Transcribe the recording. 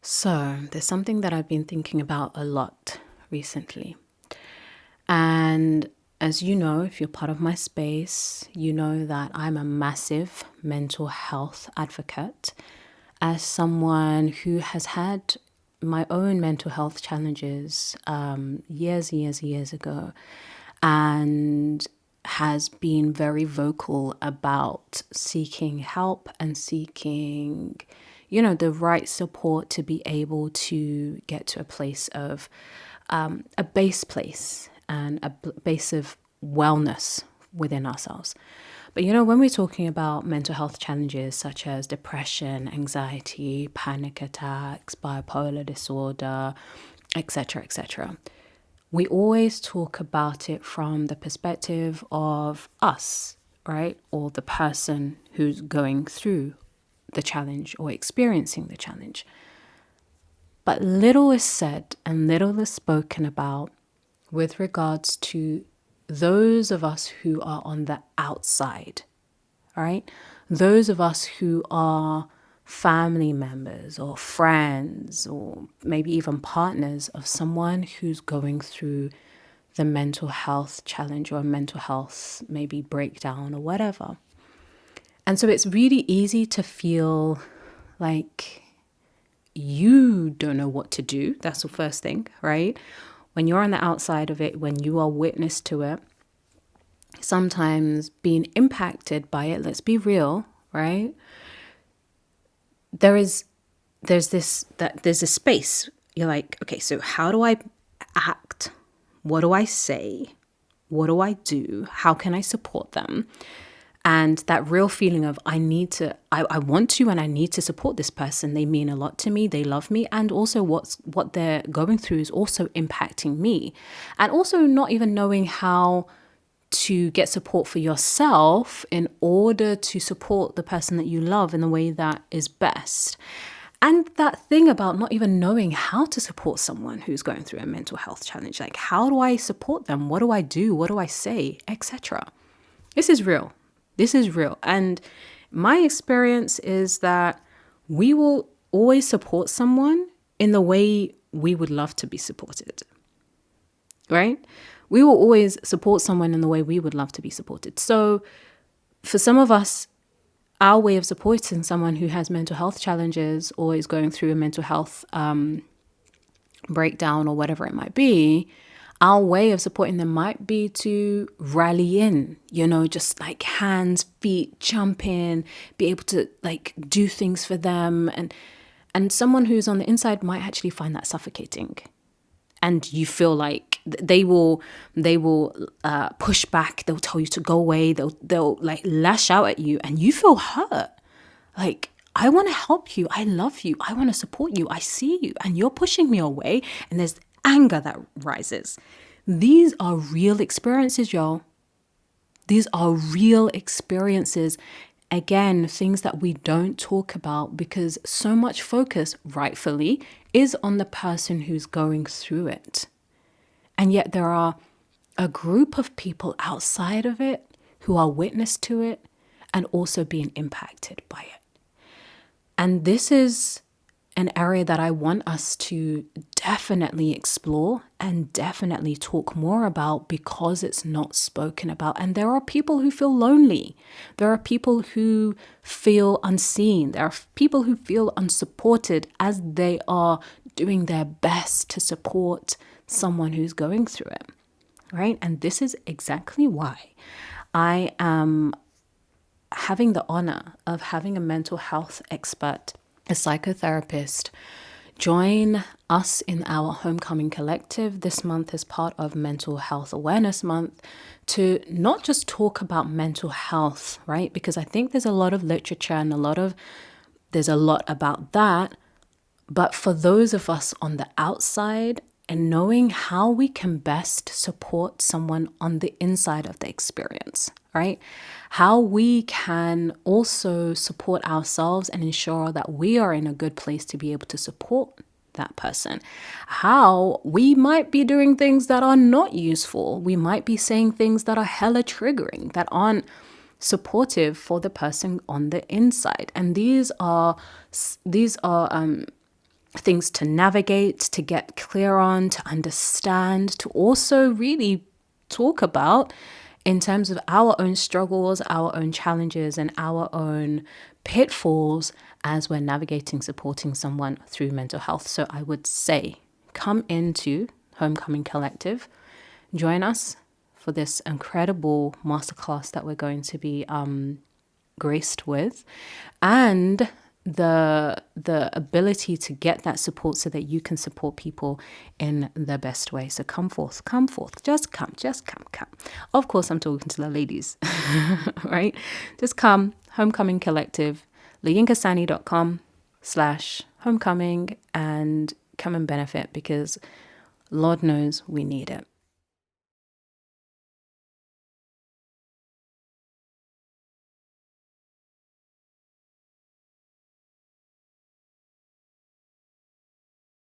So, there's something that I've been thinking about a lot recently. And as you know, if you're part of my space, you know that I'm a massive mental health advocate. As someone who has had my own mental health challenges years ago, and has been very vocal about seeking help and seeking, the right support to be able to get to a place of a base place and a base of wellness within ourselves. But when we're talking about mental health challenges such as depression, anxiety, panic attacks, bipolar disorder, etc., we always talk about it from the perspective of us, right? Or the person who's going through the challenge or experiencing the challenge. But little is said and little is spoken about with regards to those of us who are on the outside, right? Those of us who are family members or friends or maybe even partners of someone who's going through the mental health challenge or mental health maybe breakdown or whatever. And so it's really easy to feel like you don't know what to do. That's the first thing, right? When you're on the outside of it, when you are witness to it, sometimes being impacted by it, let's be real, right? There's a space. You're like, okay, so how do I act? What do I say? What do I do? How can I support them? And that real feeling of I want to and I need to support this person. They mean a lot to me. They love me. And also what they're going through is also impacting me. And also not even knowing how to get support for yourself in order to support the person that you love in the way that is best. And that thing about not even knowing how to support someone who's going through a mental health challenge. Like, how do I support them? What do I do? What do I say? Etc. This is real. This is real. And my experience is that we will always support someone in the way we would love to be supported, right? We will always support someone in the way we would love to be supported. So for some of us, our way of supporting someone who has mental health challenges or is going through a mental health breakdown or whatever it might be, our way of supporting them might be to rally in, just like hands, feet, jump in, be able to like do things for them. And someone who's on the inside might actually find that suffocating. And you feel like they will push back. They'll tell you to go away. They'll like lash out at you and you feel hurt. Like, I want to help you. I love you. I want to support you. I see you and you're pushing me away. And there's anger that rises. These are real experiences, y'all. These are real experiences. Again, things that we don't talk about because so much focus, rightfully, is on the person who's going through it. And yet there are a group of people outside of it who are witness to it and also being impacted by it. And this is an area that I want us to definitely explore and definitely talk more about because it's not spoken about. And there are people who feel lonely. There are people who feel unseen. There are people who feel unsupported as they are doing their best to support someone who's going through it, right? And this is exactly why I am having the honor of having a mental health expert, a psychotherapist, join us in our Homecoming Collective this month as part of Mental Health Awareness Month to not just talk about mental health, right? Because I think there's a lot of literature and there's a lot about that. But for those of us on the outside and knowing how we can best support someone on the inside of the experience, right? How we can also support ourselves and ensure that we are in a good place to be able to support that person. How we might be doing things that are not useful. We might be saying things that are hella triggering, that aren't supportive for the person on the inside. And these are things to navigate, to get clear on, to understand, to also really talk about in terms of our own struggles, our own challenges, and our own pitfalls as we're navigating, supporting someone through mental health. So I would say come into Homecoming Collective, join us for this incredible masterclass that we're going to be graced with, and the ability to get that support so that you can support people in the best way. So come forth, just come. Of course, I'm talking to the ladies, right? Just come, Homecoming Collective, layinkasani.com/homecoming, and come and benefit, because Lord knows we need it.